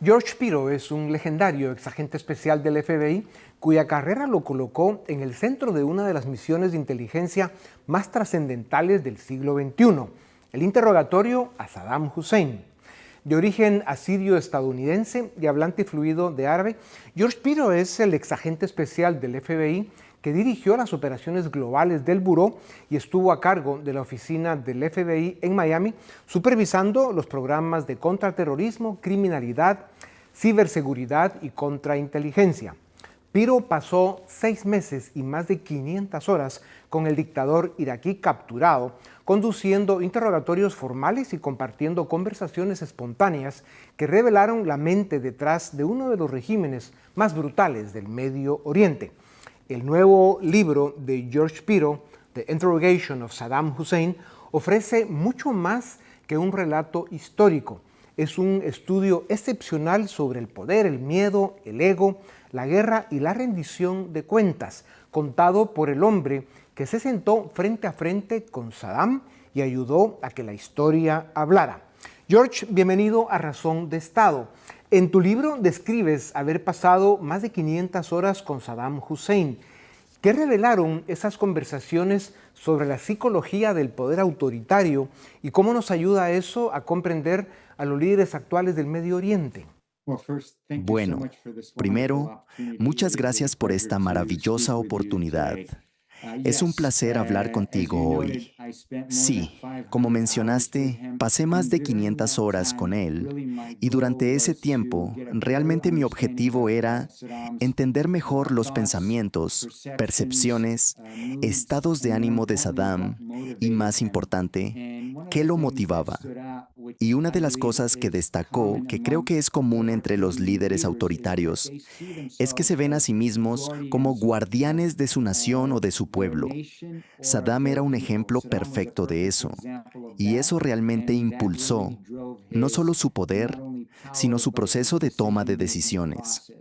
George Piro es un legendario exagente especial del FBI cuya carrera lo colocó en el centro de una de las misiones de inteligencia más trascendentales del siglo XXI, el interrogatorio a Saddam Hussein. De origen asirio-estadounidense y hablante fluido de árabe, George Piro es el exagente especial del FBI que dirigió las operaciones globales del Buró y estuvo a cargo de la oficina del FBI en Miami, supervisando los programas de contraterrorismo, criminalidad, ciberseguridad y contrainteligencia. Piro pasó 6 meses y más de 500 horas con el dictador iraquí capturado, conduciendo interrogatorios formales y compartiendo conversaciones espontáneas que revelaron la mente detrás de uno de los regímenes más brutales del Medio Oriente. El nuevo libro de George Piro, The Interrogation of Saddam Hussein, ofrece mucho más que un relato histórico. Es un estudio excepcional sobre el poder, el miedo, el ego, la guerra y la rendición de cuentas, contado por el hombre que se sentó frente a frente con Saddam y ayudó a que la historia hablara. George, bienvenido a Razón de Estado. En tu libro describes haber pasado más de 500 horas con Saddam Hussein. ¿Qué revelaron esas conversaciones sobre la psicología del poder autoritario y cómo nos ayuda eso a comprender a los líderes actuales del Medio Oriente? Bueno, primero, muchas gracias por esta maravillosa oportunidad. Es un placer hablar contigo hoy. Sí, como mencionaste, pasé más de 500 horas con él y durante ese tiempo realmente mi objetivo era entender mejor los pensamientos, percepciones, estados de ánimo de Saddam y, más importante, qué lo motivaba. Y una de las cosas que destacó, que creo que es común entre los líderes autoritarios, es que se ven a sí mismos como guardianes de su nación o de su pueblo. Saddam era un ejemplo perfecto de eso, y eso realmente impulsó no solo su poder, sino su proceso de toma de decisiones.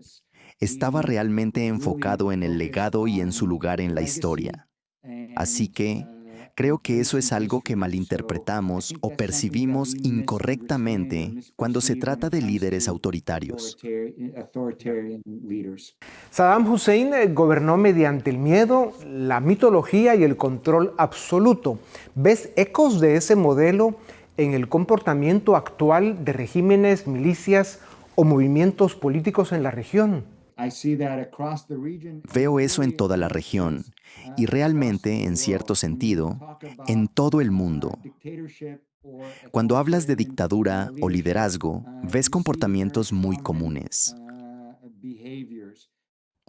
Estaba realmente enfocado en el legado y en su lugar en la historia. Así que creo que eso es algo que malinterpretamos o percibimos incorrectamente cuando se trata de líderes autoritarios. Saddam Hussein gobernó mediante el miedo, la mitología y el control absoluto. ¿Ves ecos de ese modelo en el comportamiento actual de regímenes, milicias o movimientos políticos en la región? Veo eso en toda la región y realmente, en cierto sentido, en todo el mundo. Cuando hablas de dictadura o liderazgo, ves comportamientos muy comunes.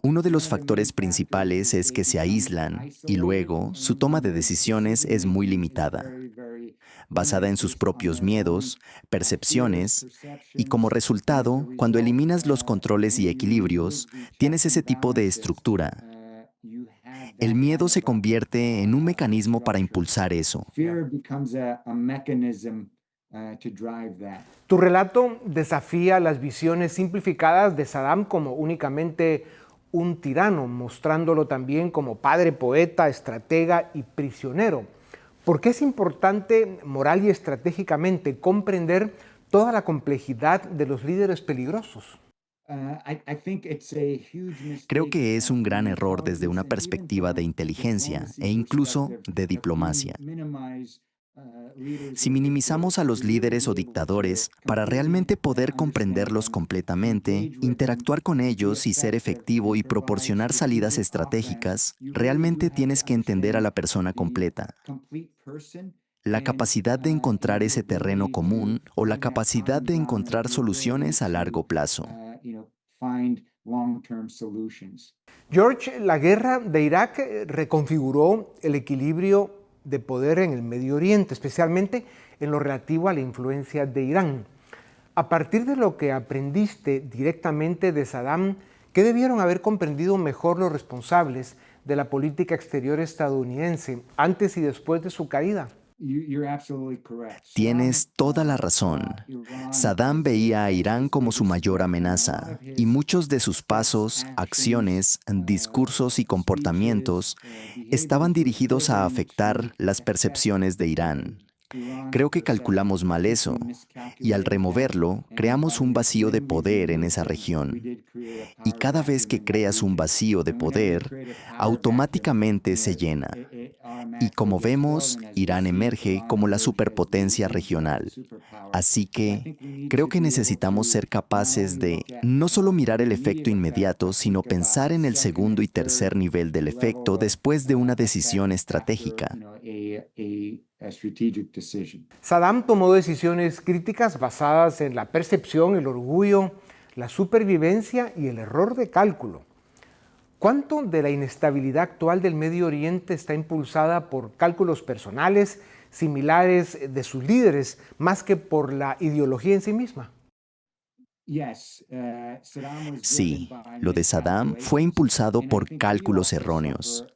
Uno de los factores principales es que se aíslan y luego su toma de decisiones es muy limitada, basada en sus propios miedos, percepciones, y como resultado, cuando eliminas los controles y equilibrios, tienes ese tipo de estructura. El miedo se convierte en un mecanismo para impulsar eso. Tu relato desafía las visiones simplificadas de Saddam como únicamente un tirano, mostrándolo también como padre, poeta, estratega y prisionero. ¿Por qué es importante moral y estratégicamente comprender toda la complejidad de los líderes peligrosos? Creo que es un gran error desde una perspectiva de inteligencia e incluso de diplomacia. Si minimizamos a los líderes o dictadores para realmente poder comprenderlos completamente, interactuar con ellos y ser efectivo y proporcionar salidas estratégicas, realmente tienes que entender a la persona completa. La capacidad de encontrar ese terreno común o la capacidad de encontrar soluciones a largo plazo. George, la guerra de Irak reconfiguró el equilibrio de poder en el Medio Oriente, especialmente en lo relativo a la influencia de Irán. A partir de lo que aprendiste directamente de Saddam, ¿qué debieron haber comprendido mejor los responsables de la política exterior estadounidense antes y después de su caída? Tienes toda la razón. Saddam veía a Irán como su mayor amenaza, y muchos de sus pasos, acciones, discursos y comportamientos estaban dirigidos a afectar las percepciones de Irán. Creo que calculamos mal eso, y al removerlo, creamos un vacío de poder en esa región. Y cada vez que creas un vacío de poder, automáticamente se llena. Y como vemos, Irán emerge como la superpotencia regional. Así que creo que necesitamos ser capaces de no solo mirar el efecto inmediato, sino pensar en el segundo y tercer nivel del efecto después de una decisión estratégica. Saddam tomó decisiones críticas basadas en la percepción, el orgullo, la supervivencia y el error de cálculo. ¿Cuánto de la inestabilidad actual del Medio Oriente está impulsada por cálculos personales similares de sus líderes, más que por la ideología en sí misma? Sí, lo de Saddam fue impulsado por cálculos erróneos.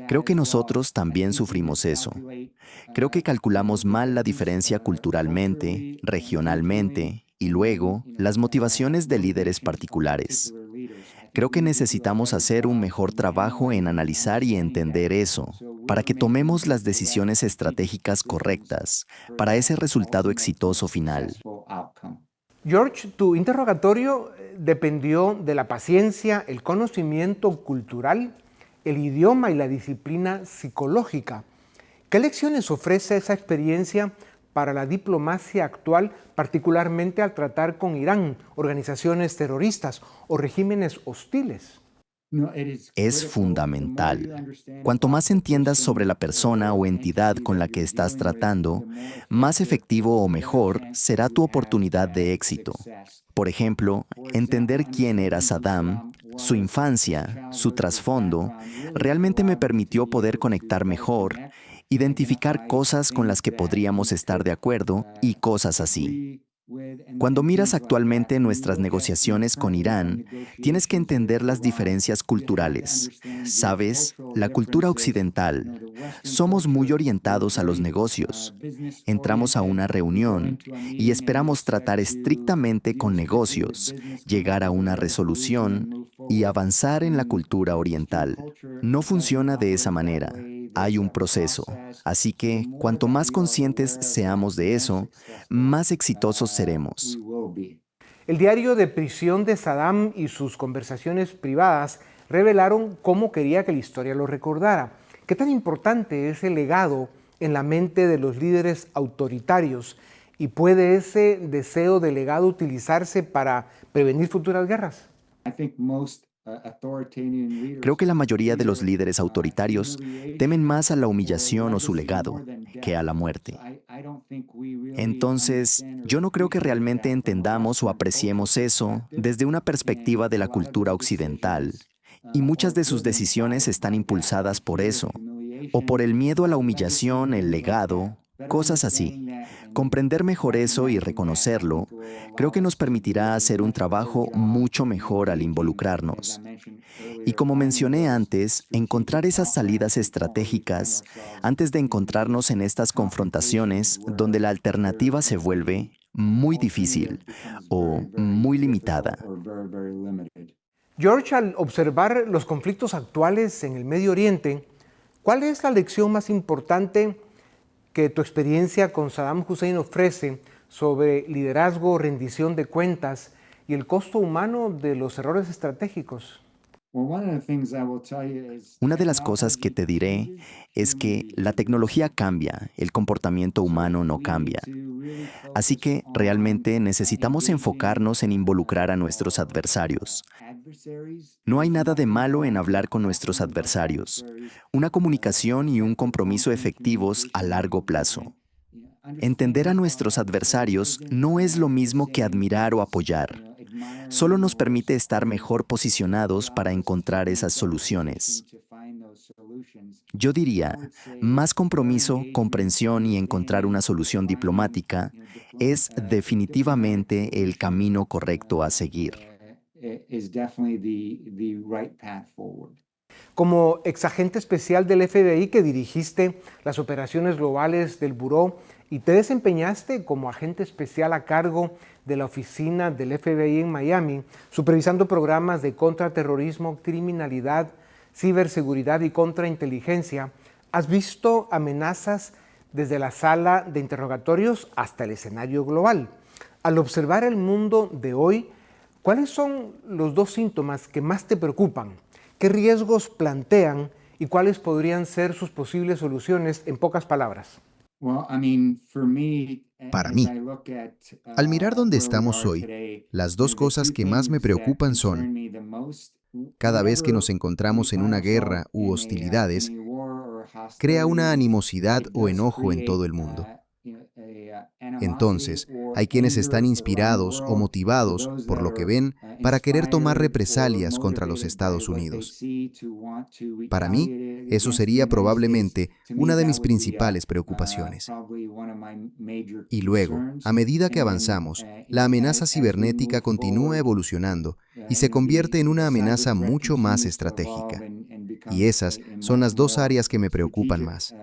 Creo que nosotros también sufrimos eso. Creo que calculamos mal la diferencia culturalmente, regionalmente y luego las motivaciones de líderes particulares. Creo que necesitamos hacer un mejor trabajo en analizar y entender eso, para que tomemos las decisiones estratégicas correctas para ese resultado exitoso final. George, tu interrogatorio dependió de la paciencia, el conocimiento cultural, el idioma y la disciplina psicológica. ¿Qué lecciones ofrece esa experiencia para la diplomacia actual, particularmente al tratar con Irán, organizaciones terroristas o regímenes hostiles? Es fundamental. Cuanto más entiendas sobre la persona o entidad con la que estás tratando, más efectivo o mejor será tu oportunidad de éxito. Por ejemplo, entender quién era Saddam, su infancia, su trasfondo, realmente me permitió poder conectar mejor, identificar cosas con las que podríamos estar de acuerdo y cosas así. Cuando miras actualmente nuestras negociaciones con Irán, tienes que entender las diferencias culturales. Sabes, la cultura occidental, somos muy orientados a los negocios. Entramos a una reunión y esperamos tratar estrictamente con negocios, llegar a una resolución y avanzar en la cultura oriental. No funciona de esa manera. Hay un proceso. Así que, cuanto más conscientes seamos de eso, más exitosos seremos. El diario de prisión de Saddam y sus conversaciones privadas revelaron cómo quería que la historia lo recordara. ¿Qué tan importante es el legado en la mente de los líderes autoritarios? ¿Y puede ese deseo de legado utilizarse para prevenir futuras guerras? Creo que la mayoría de los líderes autoritarios temen más a la humillación o su legado que a la muerte. Entonces, yo no creo que realmente entendamos o apreciemos eso desde una perspectiva de la cultura occidental, y muchas de sus decisiones están impulsadas por eso, o por el miedo a la humillación, el legado, cosas así. Comprender mejor eso y reconocerlo, creo que nos permitirá hacer un trabajo mucho mejor al involucrarnos. Y como mencioné antes, encontrar esas salidas estratégicas antes de encontrarnos en estas confrontaciones donde la alternativa se vuelve muy difícil o muy limitada. George, al observar los conflictos actuales en el Medio Oriente, ¿cuál es la lección más importante que tu experiencia con Saddam Hussein ofrece sobre liderazgo, rendición de cuentas y el costo humano de los errores estratégicos? Una de las cosas que te diré es que la tecnología cambia, el comportamiento humano no cambia. Así que realmente necesitamos enfocarnos en involucrar a nuestros adversarios. No hay nada de malo en hablar con nuestros adversarios. Una comunicación y un compromiso efectivos a largo plazo. Entender a nuestros adversarios no es lo mismo que admirar o apoyar. Solo nos permite estar mejor posicionados para encontrar esas soluciones. Yo diría, más compromiso, comprensión y encontrar una solución diplomática es definitivamente el camino correcto a seguir. Como exagente especial del FBI que dirigiste las operaciones globales del Buró y te desempeñaste como agente especial a cargo de la oficina del FBI en Miami, supervisando programas de contraterrorismo, criminalidad, ciberseguridad y contrainteligencia, ¿has visto amenazas desde la sala de interrogatorios hasta el escenario global. Al observar el mundo de hoy, ¿cuáles son los dos síntomas que más te preocupan? ¿Qué riesgos plantean y cuáles podrían ser sus posibles soluciones en pocas palabras? Para mí, al mirar dónde estamos hoy, las dos cosas que más me preocupan son, cada vez que nos encontramos en una guerra u hostilidades, crea una animosidad o enojo en todo el mundo. Entonces, hay quienes están inspirados o motivados por lo que ven para querer tomar represalias contra los Estados Unidos. Para mí, eso sería probablemente una de mis principales preocupaciones. Y luego, a medida que avanzamos, la amenaza cibernética continúa evolucionando y se convierte en una amenaza mucho más estratégica. Y esas son las dos áreas que me preocupan más.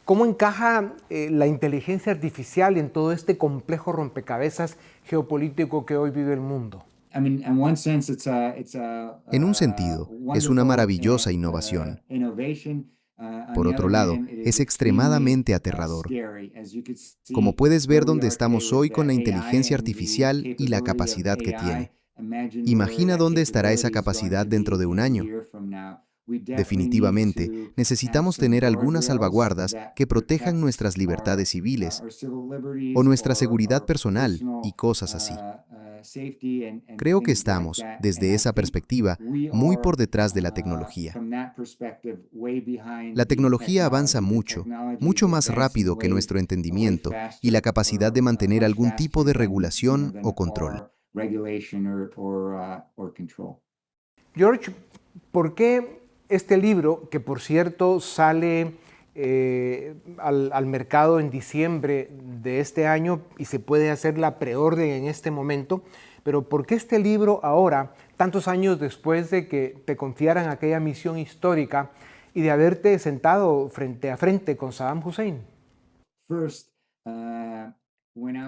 ¿Cómo encaja la inteligencia artificial en todo este complejo rompecabezas geopolítico que hoy vive el mundo? En un sentido, es una maravillosa innovación. Por otro lado, es extremadamente aterrador. Como puedes ver dónde estamos hoy con la inteligencia artificial y la capacidad que tiene. Imagina dónde estará esa capacidad dentro de un año. Definitivamente, necesitamos tener algunas salvaguardas que protejan nuestras libertades civiles o nuestra seguridad personal y cosas así. Creo que estamos, desde esa perspectiva, muy por detrás de la tecnología. La tecnología avanza mucho, mucho más rápido que nuestro entendimiento y la capacidad de mantener algún tipo de regulación o control. George, ¿por qué este libro, que por cierto sale al mercado en diciembre de este año y se puede hacer la preorden en este momento, pero por qué este libro ahora, tantos años después de que te confiaran aquella misión histórica y de haberte sentado frente a frente con Saddam Hussein?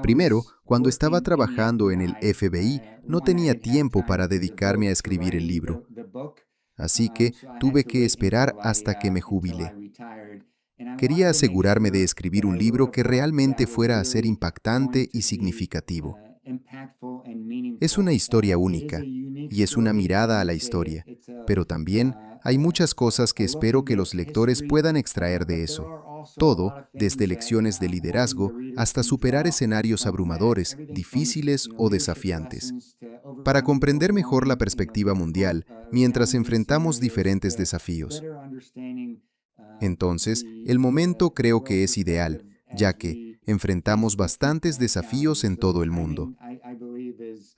Primero, cuando estaba trabajando en el FBI, no tenía tiempo para dedicarme a escribir el libro. Así que tuve que esperar hasta que me jubilé. Quería asegurarme de escribir un libro que realmente fuera a ser impactante y significativo. Es una historia única y es una mirada a la historia, pero también hay muchas cosas que espero que los lectores puedan extraer de eso. Todo, desde lecciones de liderazgo hasta superar escenarios abrumadores, difíciles o desafiantes, para comprender mejor la perspectiva mundial mientras enfrentamos diferentes desafíos. Entonces, el momento creo que es ideal, ya que enfrentamos bastantes desafíos en todo el mundo.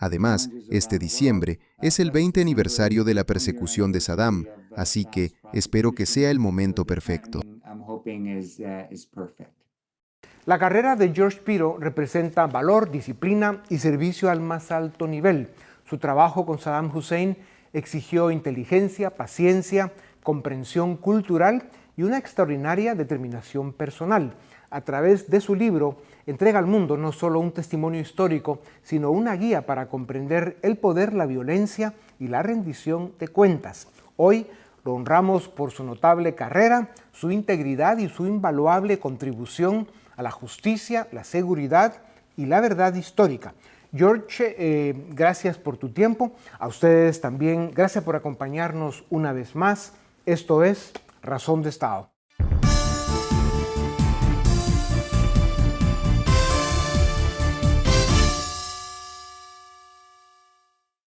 Además, este diciembre es el 20 aniversario de la persecución de Saddam, así que espero que sea el momento perfecto. La carrera de George Piro representa valor, disciplina y servicio al más alto nivel. Su trabajo con Saddam Hussein exigió inteligencia, paciencia, comprensión cultural y una extraordinaria determinación personal. A través de su libro, entrega al mundo no solo un testimonio histórico, sino una guía para comprender el poder, la violencia y la rendición de cuentas. Hoy lo honramos por su notable carrera, su integridad y su invaluable contribución a la justicia, la seguridad y la verdad histórica. George, gracias por tu tiempo. A ustedes también, gracias por acompañarnos una vez más. Esto es Razón de Estado.